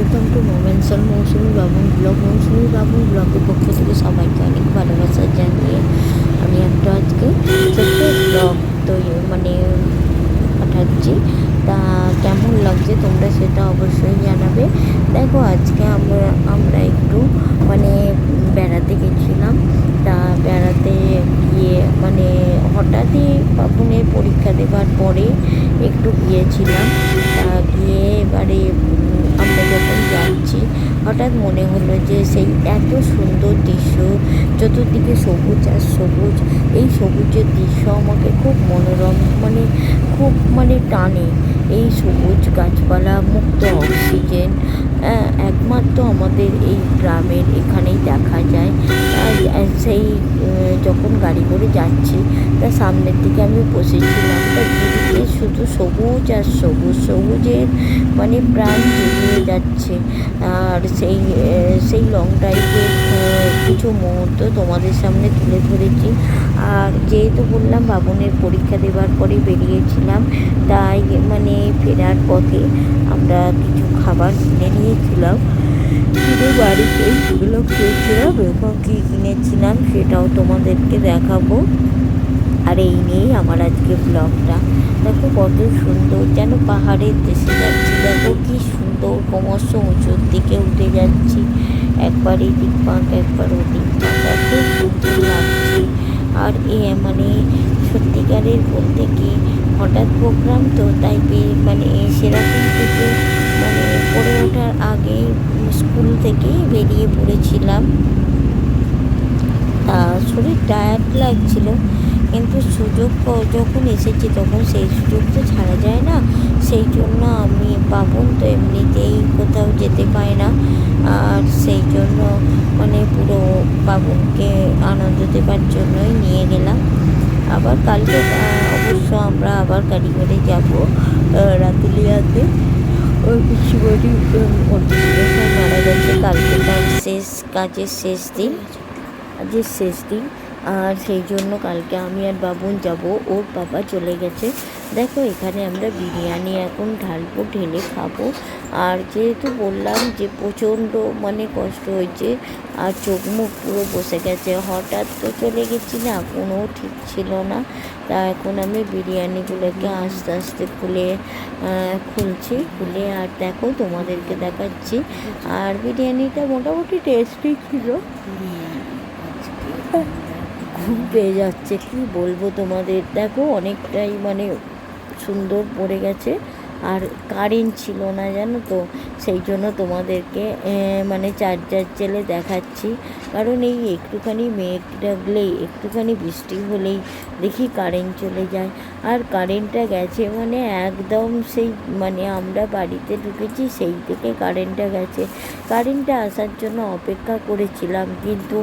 Welcome to moments Mousumi Babun blog. মৌসুমি বাবুন ব্লগের পক্ষ থেকে সবাইকে অনেক ভালোবাসা জানিয়ে আমি একটা আজকে ছোট্ট ব্লগ মানে পাঠাচ্ছি। তা কেমন লাগছে তোমরা সেটা অবশ্যই জানাবে। দেখো আজকে আমরা একটু মানে বেড়াতে গেছিলাম। তা বেড়াতে গিয়ে মানে হঠাৎই বাবুনের পরীক্ষা দেওয়ার পরে একটু গিয়েছিলাম। তা গিয়ে এবারে আমরা যখন যাচ্ছি হঠাৎ মনে হলো যে সেই এত সুন্দর দৃশ্য, চতুর্দিকে সবুজ আর সবুজ, এই সবুজের দৃশ্য আমাকে খুব মনোরম খুব টানে। এই সবুজ গাছপালা, মুক্ত অক্সিজেন একমাত্র আমাদের এই গ্রামের এখানেই দেখা যায়। সেই যখন গাড়ি করে যাচ্ছি তার সামনের দিকে আমি বসেছিলাম, তার দিকে শুধু সবুজ আর সবুজ, সবুজের মানে প্রাণ জুড়িয়ে যাচ্ছে। আর সেই লং ড্রাইভের কিছু মুহূর্ত তোমাদের সামনে তুলে ধরেছি। আর যেহেতু বললাম বাবুনের পরীক্ষা দেওয়ার পরে বেরিয়েছিলাম, তাই মানে ফেরার পথে আমরা কিছু খাবার কিনে নিয়েছিলাম, কিনে বাড়িতে সেগুলো খেয়েছিলাম এবং কী কিনেছিলাম সেটাও তোমাদেরকে দেখাবো। আর এই নিয়েই আমার আজকে ব্লগটা। দেখো কত সুন্দর, যেন পাহাড়ের দেশে যাচ্ছি। দেখো কি সুন্দর, ক্রমশ উঁচুর দিকে উঠে যাচ্ছি, একবার এদিক পাক একবার ওদিক পাক, এত সুন্দর লাগছে। আর মানে সত্যিকারের বলতে কি হঠাৎ প্রোগ্রাম তো, তাই মানে সেরকম কিছু মানে পড়ে ওঠার আগে স্কুল থেকেই বেরিয়ে পড়েছিলাম। তা শরীর টায়ার্ড লাগছিল, কিন্তু সুযোগ যখন এসেছি তখন সেই সুযোগ তো ছাড়া যায় না। সেই জন্য আমি বাবুন তো এমনিতেই কোথাও যেতে পায় না, আর সেই জন্য মানে পুরো বাবুনকে আনন্দ দেবার জন্যই নিয়ে গেলাম। আবার কালকে অবশ্য আমরা আবার গাড়ি করে যাবো রাতুলিয়াতে। ওই পিসিমণি মারা গেছে, কালকে তার কাজের শেষ দিন। আর সেই জন্য কালকে আমি আর বাবুন যাব, ওর বাবা চলে গেছে। দেখো এখানে আমরা বিরিয়ানি এখন ঢেলে খাবো। আর যেহেতু বললাম যে প্রচণ্ড মানে কষ্ট হয়েছে আর চোখ মুখ পুরো বসে গেছে, হঠাৎ তো চলে গেছি না, কোনো ঠিক ছিল না। তা এখন আমি বিরিয়ানিগুলোকে আস্তে আস্তে খুলে আর দেখো তোমাদেরকে দেখাচ্ছি। আর বিরিয়ানিটা মোটামুটি টেস্টি ছিল। ঘুম পেয়ে যাচ্ছে, কি বলবো তোমাদের। দেখো অনেকটাই মানে সুন্দর পড়ে গেছে, আর কারেন্ট ছিল না জানো তো, সেই জন্য তোমাদেরকে মানে চার্জার জেলে দেখাচ্ছি। কারণ এই একটুখানি মেঘ ডাকলেই, একটুখানি বৃষ্টি হলেই দেখি কারেন্ট চলে যায়। আর কারেন্টটা গেছে মানে একদম সেই মানে আমরা বাড়িতে ঢুকেছি সেই থেকে কারেন্টটা গেছে। কারেন্টটা আসার জন্য অপেক্ষা করেছিলাম, কিন্তু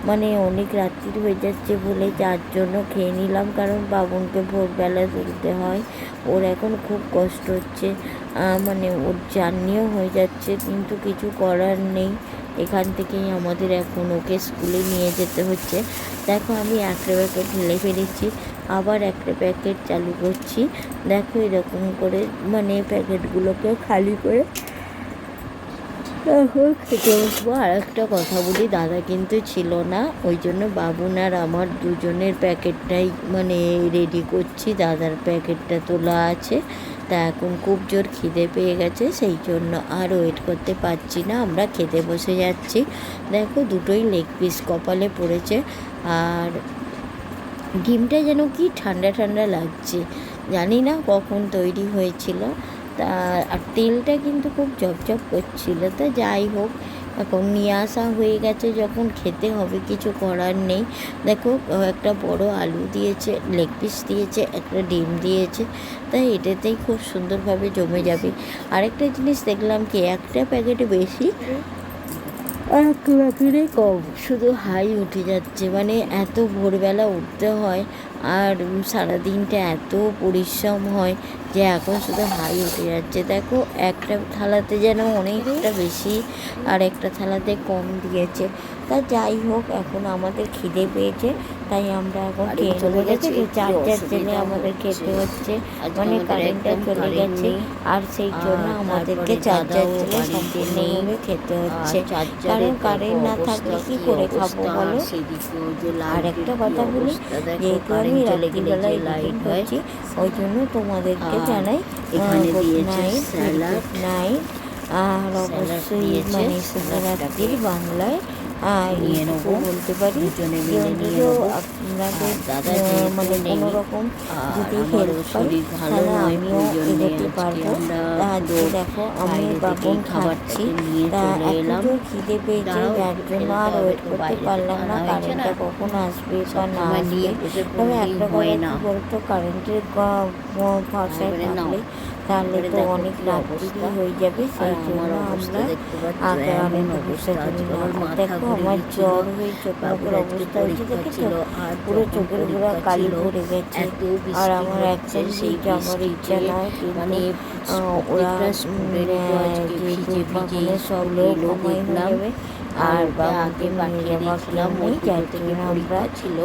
মানে অনেক রাত্রি হয়ে যাচ্ছে বলে যার জন্য খেয়ে নিলাম, কারণ বাবুনকে ভোরবেলা তুলতে হয়। ওর এখন খুব কষ্ট হচ্ছে, মানে ওর জার্নিও হয়ে যাচ্ছে, কিন্তু কিছু করার নেই। এখান থেকেই আমাদের এখন ওকে স্কুলে নিয়ে যেতে হচ্ছে। দেখো আমি একটা প্যাকেট ঢেলে ফেলেছি, আবার একটা প্যাকেট চালু করছি। দেখো এরকম করে মানে প্যাকেটগুলোকে খালি করে এখন খেতে বসবো। আর একটা কথা বলি, দাদা কিন্তু ছিল না, ওই জন্য বাবুন আর আমার দুজনের প্যাকেটটাই মানে রেডি করছি। দাদার প্যাকেটটা তোলা আছে। তা এখন খুব জোর খিদে পেয়ে গেছে, সেই জন্য আর ওয়েট করতে পারছি না, আমরা খেতে বসে যাচ্ছি। দেখো দুটোই লেগ পিস কপালে পড়েছে, আর ডিমটা যেন কি ঠান্ডা ঠান্ডা লাগছে, জানি না কখন তৈরি হয়েছিল। তা আর তেলটা কিন্তু খুব ঝপঝপ করছিল। তা যাই হোক, এখন নিয়ে আসা হয়ে গেছে, যখন খেতে হবে কিছু করার নেই। দেখো একটা বড় আলু দিয়েছে, লেগ পিস দিয়েছে, একটা ডিম দিয়েছে, তাই এটাতেই খুব সুন্দরভাবে জমে যাবে। আরেকটা জিনিস দেখলাম কি, একটা প্যাকেটে বেশি আর একটু প্যাকেটে কম, শুধু হাই উঠে যাচ্ছে। মানে এত ভোরবেলা উঠতে হয় আর সারাদিনটা এত পরিশ্রম হয় যে এখন শুধু হাই উঠে যাচ্ছে। দেখো একটা থালাতে যেন অনেকটা বেশি আর একটা থালাতে কম দিয়েছে। তা যাই হোক, এখন আমাদের খিদে পেয়েছে, তাই আমরা এখন কারেন্ট খেয়ে চলে নেবো। গেছে, দেখেছো কি চার্জার জেলে অসুবিধা আমাদের হচ্ছে। খেতে হচ্ছে, আজকে মানে আমাদের কারেন্টটা একদম চলে কারেন্ট গেছে নেই। আর সেই জন্য আর আমাদেরকে তারপরে চার্জার দাদাও জেলে বাড়িতে নেই। সম্পূর্ণভাবে খেতে আর হচ্ছে, চার্জারের কারণ দেখো কারেন্ট না অবস্থা, থাকলে কি কি করে খাবো অবস্থা। বলো। সেদিকেও যে আর লাইটের একটা কি কথা বলি, অবস্থা দেখো, যেহেতু আমি কারেন্ট চলে গেলে যে রাত্রিবেলায় এডিটিং লাইট হয়। করছি ওই জন্য তোমাদেরকে আর জানাই এখানে গুড দিয়েছে night, very salad, good night. আর স্যালাড অবশ্যই দিয়েছে। মানে স্যালাডটাকে শুভরাত্রির বাংলায় নিয়ে এইটুকু নেবো, বলতে পারি দুজনে যে মিলে নিয়ে অন্তত নেবো। আপনাদের আর দাদা যেহেতু মানে নেই, কোনো রকম আর যদি আমারও হেল্প পাই শরীর ভালো তাহলে নয়, আমিও ওই জন্যে এগোতে আজকে পারবো। আমরা তা পুরো আজকে দেখো আমি বাইরে বাবন থেকেই খাচ্ছি, খাবারটাকে নিয়ে তা চলে এত এলাম। জোর খিদে পেয়েছে দাঁড়াও, যার একটু জন্য ফেলতে আর হবে ওয়েট তো, করতে বাইরে থেকে পারলাম না আনা হয়েছে না, কারেন্টটা কখন আসবে বা না সবসময় আসবে। নিয়ে বসে তবে পড়লেই একটা হয় কথা না। কি বলতো, কারেন্টের ভরসায় এবারে নাও, থাকলে তাহলে এবারে তো দেখো অনেক কি রাত্রি অবস্থা। হয়ে যাবে, আর সেই আমার জন্য অবস্থা আমরা দেখতে পাচ্ছ, আগে এমন অনেক বসে অবস্থা। করি আজকে না। আমার আর মাথা দেখো ঘুরে আমার গেছিল। জ্বর হয়ে চোখ মুখের বাবুর আজকে অবস্থা হয়েছে, পরীক্ষা দেখেছো ছিল, আর পুরো যখন চোখের গোড়া পরীক্ষা কালি ছিল পড়ে গেছে। এত আর বৃষ্টি আমার হচ্ছে, একদম সেই যাওয়ার ইচ্ছা বৃষ্টিতে নয়, কিন্তু মানে ওরা প্রত্যেকটা স্টুডেন্ট তো আজকে যেহেতু ভিজে ভিজে বাবনের সব স্কুলে লোক এলো আমায় হয়ে দেখলাম। যাবে আর আর ওকে বাবনকে আগে নিয়ে পাঠিয়ে যাওয়ার কেউ দিয়েছিলাম, ওর নেই, দুটো যার থেকে জন্য আমরা পরীক্ষা ছিল।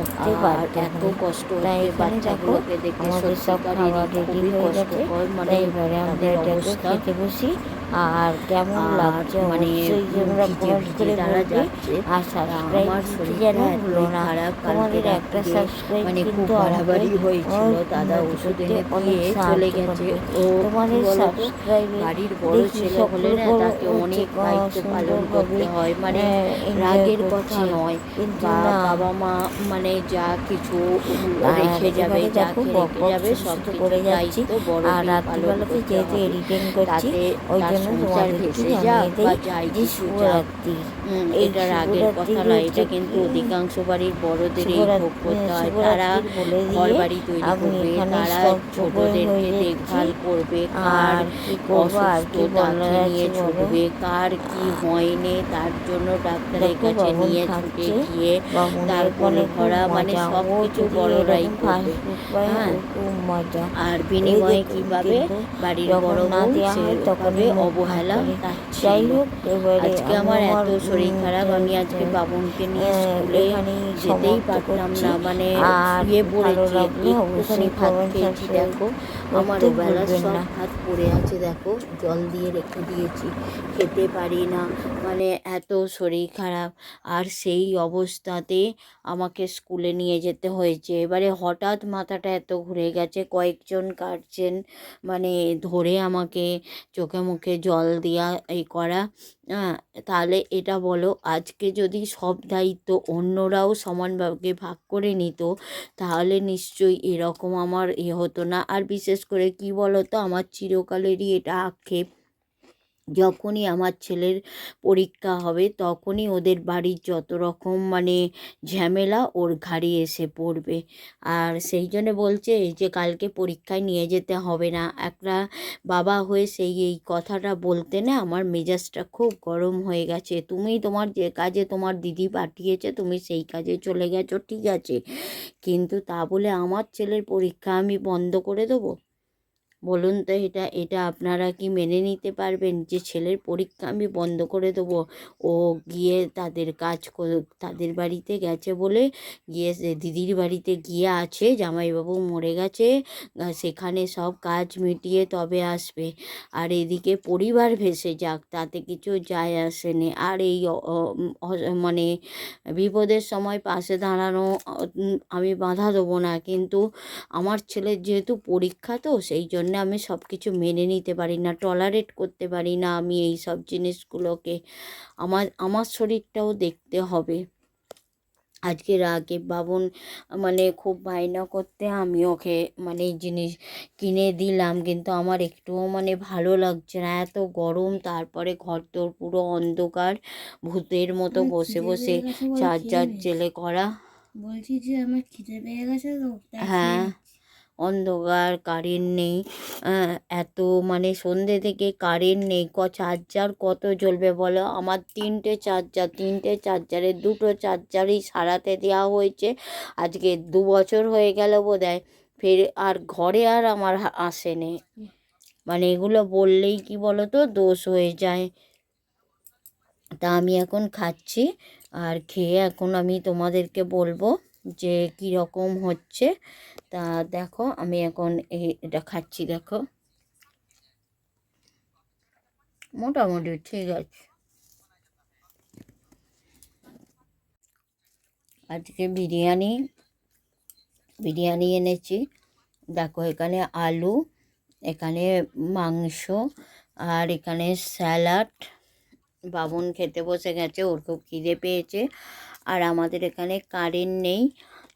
উঠতে আর বাধ্য এত হই। কষ্ট তাই হচ্ছে এখানে দেখো বাচ্চাগুলোকে দেখে, আমাদের সব সত্যিকারেরই খাবার রেডি খুবই হয়ে গেছে, কষ্টকর, মানে তাই এবারে আমরা তাদের এটাকে অবস্থা। খেতে বসি। আর কেমন আর লাগছে মানে অবশ্যই তোমরা ভিজে কমেন্ট ভিজে করে তারা বলবে। যাচ্ছে। আর তা সাবস্ক্রাইব আমার দিতে যেন শরীরটা ভুলো এতই না, খারাপ, কালকে তোমাদের একটা রাত্রিরে সাবস্ক্রাইব মানে খুব কিন্তু আমাকে বাড়াবাড়ি হয়েছিল। দাদা উন্নতি ওষুধ করতে এনে অনেক দিয়ে চলে সাহায্য গেছে। করবে। ও কি তোমাদের বলতো, সাবস্ক্রাইবে বাড়ির বড় দেখি ছেলে হলে সকলে না তাকে হচ্ছে অনেক দায়িত্ব পালন সুন্দরভাবে করতে হয়, মানে এনজয় রাগের কথা করছে, নয়, কিন্তু বা না। বাবা মা মানে যা কিছু আর রেখে যাবে, এবারে দেখো যাকে বক রেখে বক যাবে শুধু সব শুধু করে কিছুর যাচ্ছি। দায়িত্ব আর বড়কেই পালন রাত্রিবেলাতে করতে যেহেতু হবে। এডিটিং করছি তাতে ওই তার জন্য সংসার তোমাদেরকে ভেসে জানিয়ে যাক বা দেই যাই যে কিছু যাক, শুভরাত্রি। এই এটা রাগের কথা শিবরাত্রির নয়, হচ্ছে এটা কিন্তু অধিকাংশ বাড়ির বড়দেরই ভোগ করতে হয়। তারা শিবরাত্রির বলে ঘর দিয়ে বাড়ি তৈরি আমি করবে, এখানে তারা স্তব্ধ ছোটদেরকে হয়ে যাচ্ছি। দেখভাল করবে, কার আর কি করবো, আর অসুস্থ কি বলার তাকে নিয়ে আছে বলো। ছুটবে, কার কি হয়নি তার জন্য ডাক্তারের দেখো কাছে বাবন নিয়ে ছুটে খাচ্ছে, গিয়ে তার বাবনের কোল মানে খুব ভরা, মানে মজা, সব ও কিছু যদি বড়রাই এরকম করবে। ফাস্ট ফুড পায় হ্যাঁ, ও খুব মজা। আর এই বিনিময়ে কি দেখুন, পাবে, কিন্তু বাড়ির যখন বড় না বউ দেওয়া সে হয় পাবে তখনই মুখ ভার অবহেলা, করে। যাই তাচ্ছিল্য। হোক, এবারে আজকে আমি আমার আমার এত শরীর খারাপ, আমি আজকে বাবনকে নিয়ে স্কুলে এখানেই যেতেই সমাপ্ত পারতাম করছি। না, মানে আর শুয়ে ভালো পড়েছি। লাগলে একটুখানি অবশ্যই ভাত কমেন্ট খেয়েছি, সাবস্ক্রাইব দেখো আমার করতে ওবেলার ভুলবেন সব না। ভাত পড়ে আছে, দেখো জল দিয়ে রেখে দিয়েছি, খেতে পারি না, মানে এত শরীর খারাপ। আর সেই অবস্থাতে আমাকে স্কুলে নিয়ে যেতে হয়েছে। এবারে হঠাৎ মাথাটা এত ঘুরে গেছে, কয়েকজন গার্জেন মানে ধরে আমাকে চোখে মুখে জল দেওয়া এই করা। তাহলে এটা বলো, আজকে যদি সব দায়িত্ব অন্যরাও সমানভাবে ভাগ করে নিত তাহলে নিশ্চয়ই এরকম আমার হতো না। আর বিশেষ করে কি বলো তো, আমার চিরকালেরই এটা আক্ষেপ, যখনই আমার ছেলের পরীক্ষা হবে তখনই ওদের বাড়ির যত রকম মানে ঝামেলা ওর ঘাড়ে এসে পড়বে। আর সেই জন্য বলছে যে কালকে পরীক্ষায় নিয়ে যেতে হবে না। একটা বাবা হয়ে সেই এই কথাটা বলতে না আমার মেজাজটা খুব গরম হয়ে গেছে। তুমি তোমার যে কাজে তোমার দিদি পাঠিয়েছে তুমি সেই কাজে চলে গেছো, ঠিক আছে, কিন্তু তা বলে আমার ছেলের পরীক্ষা আমি বন্ধ করে দেবো? বলুন তো, এটা এটা আপনারা কি মেনে নিতে পারবেন যে ছেলের পরীক্ষা আমি বন্ধ করে দেবো? ও গিয়ে তাদের কাজ তাদের বাড়িতে গেছে বলে গিয়ে দিদির বাড়িতে গিয়ে আছে, জামাইবাবু মরে গেছে, সেখানে সব কাজ মিটিয়ে তবে আসবে। আর এদিকে পরিবার ভেসে যাক তাতে কিছু যায় আসে না। আর এই মানে বিপদের সময় পাশে দাঁড়ানো আমি বাধা দেবো না, কিন্তু আমার ছেলের যেহেতু পরীক্ষা তো সেই জন্য আমি সব কিছু মেনে নিতে পারি না, টলারেট করতে পারি না আমি এই সব জিনিসগুলোকে। আমার আমার শরীরটাও দেখতে হবে। আজকে রাগে বাবন মানে খুব বায়না করতে আমি ওকে মানে এই জিনিস কিনে দিলাম, কিন্তু আমার একটুও মানে ভালো লাগছে না, এত গরম, তারপরে ঘর তোর পুরো অন্ধকার, ভূতের মতো বসে বসে চার্জার জেলে করা। বলছি যে আমার খিদে পেয়ে গেছে তো, তাই খেয়ে হ্যাঁ, নিচ্ছি। অন্ধকার, কারেন্ট নেই। এত মানে সন্ধ্যে থেকে কারেন্ট নেই, চার্জার কত জ্বলবে বলো? আমার তিনটে চার্জারে দুটো চার্জারই সারাতে দেওয়া হয়েছে। আজকে 2 বছর হয়ে গেল বোধহয়, ফের আর ঘরে আর আমার আসেনি। মানে এগুলো বললেই কি বলো তো দোষ হয়ে যায়। তা আমি এখন খাচ্ছি, আর খেয়ে এখন আমি তোমাদেরকে বলবো। যে কীরকম হচ্ছে। তা দেখো আমি এখন এটা খাচ্ছি, দেখো মোটামুটি ঠিক আছে। আজকে বিরিয়ানি এনেছি, দেখো এখানে আলু, এখানে মাংস, আর এখানে স্যালাড। বাবন খেতে বসে গেছে, ওর খুব খিদে পেয়েছে। আর আমাদের এখানে কারেন্ট নেই,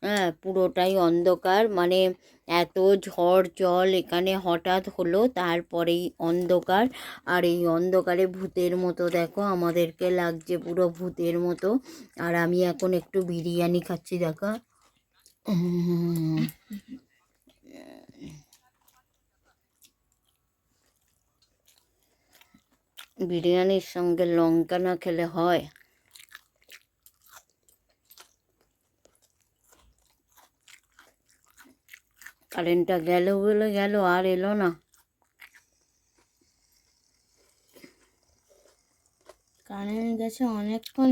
হ্যাঁ পুরোটাই অন্ধকার, মানে এত ঝড় জল এখানে হঠাৎ হলো, তারপরেই অন্ধকার। আর এই অন্ধকারে ভূতের মতো দেখো আমাদেরকে লাগছে, পুরো ভূতের মতো। আর আমি এখন একটু বিরিয়ানি খাচ্ছি, দেখো। উম, বিরিয়ানির সঙ্গে লঙ্কা না খেলে হয়? কারেন্টটা গেল বলে গেল, আর এলো না। কারেন্ট গেছে অনেকক্ষণ।